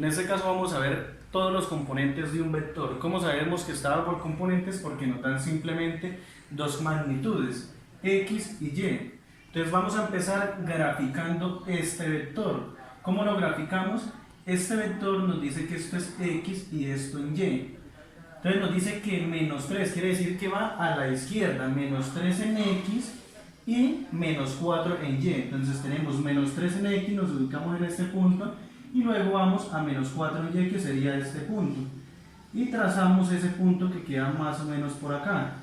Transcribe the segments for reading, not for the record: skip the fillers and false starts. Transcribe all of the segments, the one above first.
En este caso vamos a ver todos los componentes de un vector. ¿Cómo sabemos que estaba por componentes? Porque nos dan simplemente dos magnitudes, x y y. Entonces vamos a empezar graficando este vector. ¿Cómo lo graficamos? Este vector nos dice que esto es x y esto en y. Entonces nos dice que menos 3 quiere decir que va a la izquierda, menos 3 en x y menos 4 en y. Entonces tenemos menos 3 en x, nos ubicamos en este punto y luego vamos a menos 4 en y, que sería este punto. Y trazamos ese punto que queda más o menos por acá.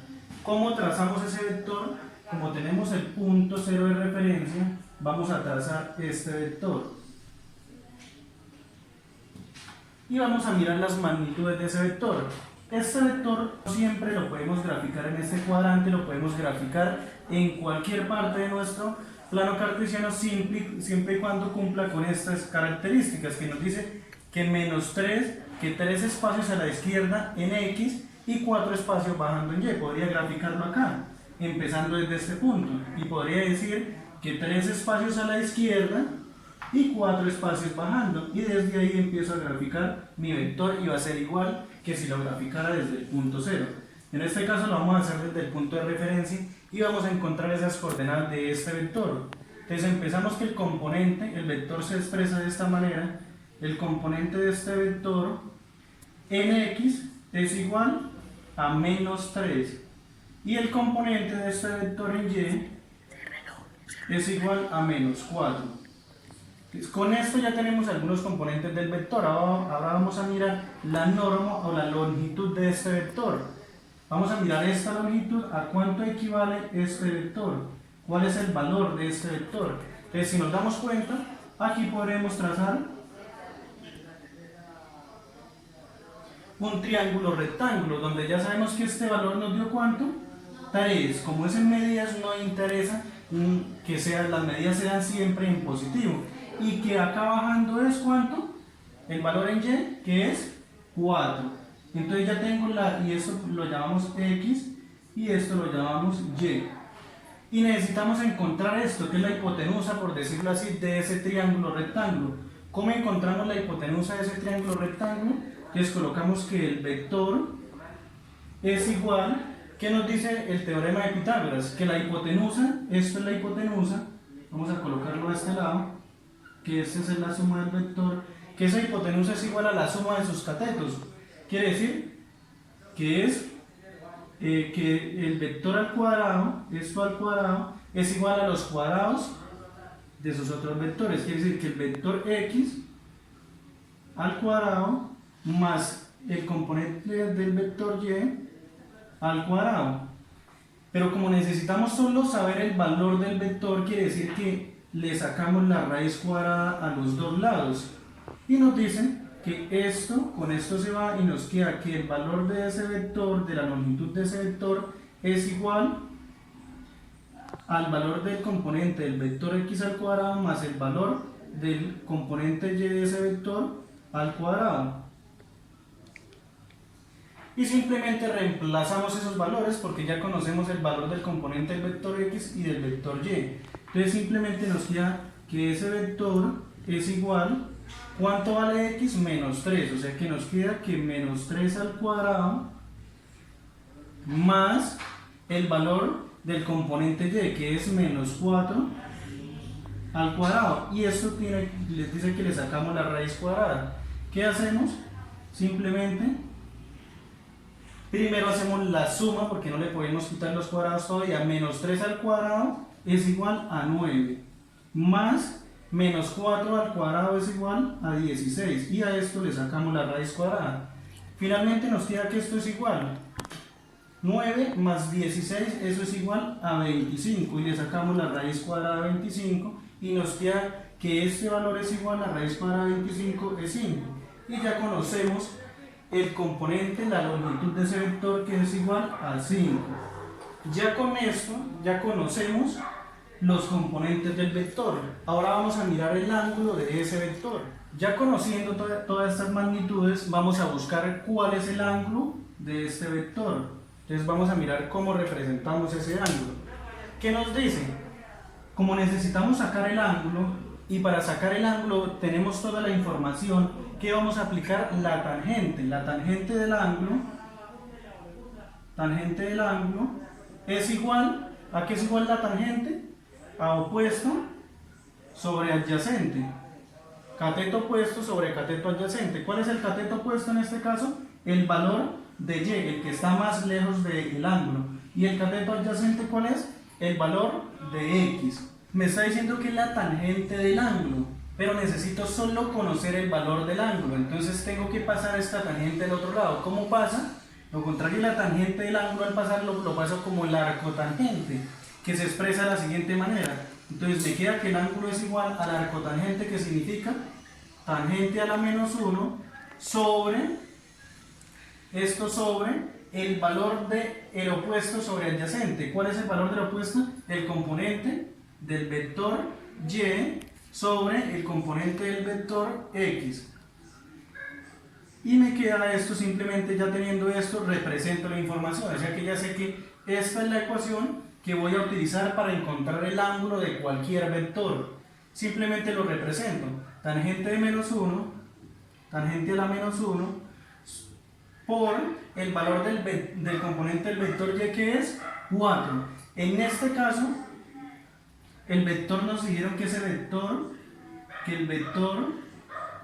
¿Cómo trazamos ese vector? Como tenemos el punto 0 de referencia, vamos a trazar este vector. Y vamos a mirar las magnitudes de ese vector. Este vector siempre lo podemos graficar en este cuadrante, lo podemos graficar en cualquier parte de nuestro plano cartesiano siempre y cuando cumpla con estas características que nos dice que menos 3, que 3 espacios a la izquierda en x y 4 espacios bajando en y. Podría graficarlo acá, empezando desde este punto, y podría decir que 3 espacios a la izquierda y 4 espacios bajando, y desde ahí empiezo a graficar mi vector y va a ser igual que si lo graficara desde el punto 0. En este caso lo vamos a hacer desde el punto de referencia y vamos a encontrar esas coordenadas de este vector. Entonces empezamos que el componente, el vector se expresa de esta manera. El componente de este vector en x es igual a menos 3 y el componente de este vector en y es igual a menos 4. Con esto ya tenemos algunos componentes del vector. Ahora vamos a mirar la norma o la longitud de este vector. Vamos a mirar esta longitud, a cuánto equivale este vector, cuál es el valor de este vector. Entonces, si nos damos cuenta, aquí podremos trazar un triángulo rectángulo, donde ya sabemos que este valor nos dio ¿cuánto? 3. Como es en medidas, no interesa que las medidas sean siempre en positivo. Y que acá bajando es ¿cuánto? El valor en y, que es 4. Entonces ya tengo y esto lo llamamos x y esto lo llamamos y. Y necesitamos encontrar esto, que es la hipotenusa, por decirlo así, de ese triángulo rectángulo. ¿Cómo encontramos la hipotenusa de ese triángulo rectángulo? Entonces colocamos que el vector es igual, ¿qué nos dice el teorema de Pitágoras? Que la hipotenusa, esto es la hipotenusa, vamos a colocarlo a este lado, que esta es la suma del vector, que esa hipotenusa es igual a la suma de sus catetos. Quiere decir que es que el vector al cuadrado, esto al cuadrado, es igual a los cuadrados de sus otros vectores. Quiere decir que el vector x al cuadrado más el componente del vector y al cuadrado. Pero como necesitamos solo saber el valor del vector, quiere decir que le sacamos la raíz cuadrada a los dos lados. Y nos dicen que esto, con esto se va y nos queda que el valor de ese vector, de la longitud de ese vector, es igual al valor del componente del vector x al cuadrado más el valor del componente y de ese vector al cuadrado. Y simplemente reemplazamos esos valores porque ya conocemos el valor del componente del vector x y del vector y. Entonces simplemente nos queda que ese vector es igual, ¿cuánto vale x? Menos 3, o sea que nos queda que menos 3 al cuadrado más el valor del componente y, que es menos 4 al cuadrado. Y esto les dice que le sacamos la raíz cuadrada. ¿Qué hacemos? Simplemente primero hacemos la suma, porque no le podemos quitar los cuadrados todavía. Menos 3 al cuadrado es igual a 9, más menos 4 al cuadrado es igual a 16, y a esto le sacamos la raíz cuadrada. Finalmente nos queda que esto es igual 9 más 16, eso es igual a 25, y le sacamos la raíz cuadrada a 25 y nos queda que este valor es igual a la raíz cuadrada de 25 es 5. Y ya conocemos el componente, la longitud de ese vector, que es igual a 5. Ya con esto, ya conocemos los componentes del vector. Ahora vamos a mirar el ángulo de ese vector. Ya conociendo todas estas magnitudes, vamos a buscar cuál es el ángulo de este vector. Entonces vamos a mirar cómo representamos ese ángulo. ¿Qué nos dice? Como necesitamos sacar el ángulo y para sacar el ángulo tenemos toda la información que vamos a aplicar la tangente. La tangente del ángulo es igual, ¿a qué es igual la tangente? A opuesto sobre adyacente. Cateto opuesto sobre cateto adyacente. ¿Cuál es el cateto opuesto en este caso? El valor de y, el que está más lejos del ángulo. ¿Y el cateto adyacente cuál es? El valor de x. Me está diciendo que es la tangente del ángulo, pero necesito solo conocer el valor del ángulo. Entonces tengo que pasar esta tangente del otro lado. ¿Cómo pasa? Lo contrario a la tangente del ángulo, al pasarlo lo paso como el arcotangente, que se expresa de la siguiente manera. Entonces me queda que el ángulo es igual al arcotangente, que significa tangente a la menos 1 sobre esto sobre el valor del opuesto sobre adyacente. ¿Cuál es el valor del opuesto? El componente del vector y sobre el componente del vector x. Y me queda esto, simplemente ya teniendo esto represento la información, o sea que ya sé que esta es la ecuación que voy a utilizar para encontrar el ángulo de cualquier vector. Simplemente lo represento, tangente de menos 1, tangente a la menos 1, por el valor del componente del vector y, que es 4. En este caso, el vector nos dijeron que el vector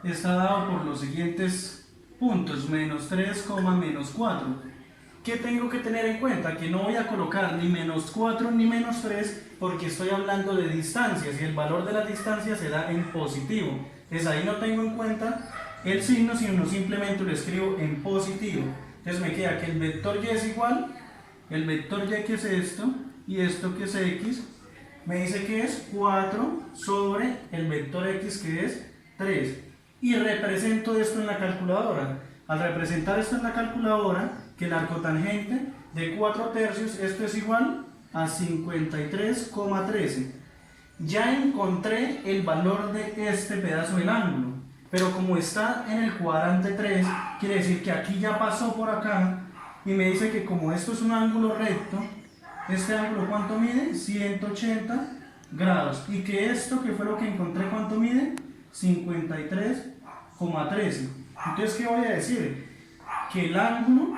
está dado por los siguientes puntos, menos 3, menos 4. ¿Qué tengo que tener en cuenta? Que no voy a colocar ni menos 4 ni menos 3 porque estoy hablando de distancias y el valor de la distancia se da en positivo. Entonces ahí no tengo en cuenta el signo, sino simplemente lo escribo en positivo. Entonces me queda que el vector y es igual, el vector y, que es esto, y esto que es x, me dice que es 4 sobre el vector x, que es 3. Y represento esto en la calculadora. Al representar esto en la calculadora, que el arcotangente de 4/3, esto es igual a 53,13. Ya encontré el valor de este pedazo del ángulo. Pero como está en el cuadrante 3, quiere decir que aquí ya pasó por acá y me dice que como esto es un ángulo recto, este ángulo ¿cuánto mide? 180 grados. Y que esto, que fue lo que encontré, ¿cuánto mide? 53,13. Entonces, ¿qué voy a decir? Que el ángulo,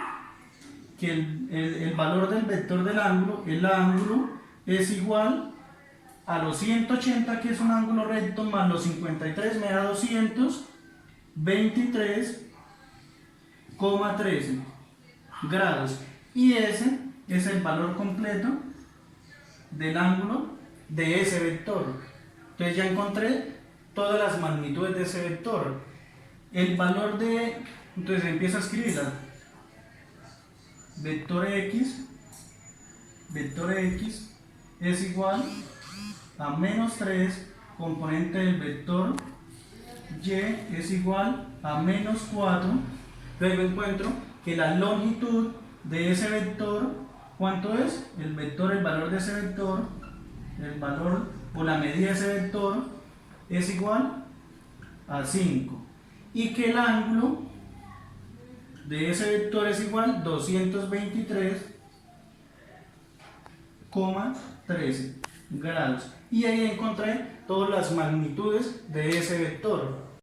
que el valor del vector del ángulo, el ángulo es igual a los 180, que es un ángulo recto, más los 53 me da 223,13 grados. Y ese es el valor completo del ángulo de ese vector. Entonces ya encontré todas las magnitudes de ese vector. El valor de... Entonces empiezo a escribirla. Vector x es igual a menos 3, componente del vector y es igual a menos 4. Luego encuentro que la longitud de ese vector, ¿cuánto es? El vector, el valor de ese vector, el valor o la medida de ese vector es igual a 5. Y que el ángulo de ese vector es igual a 223,13 grados. Y ahí encontré todas las magnitudes de ese vector.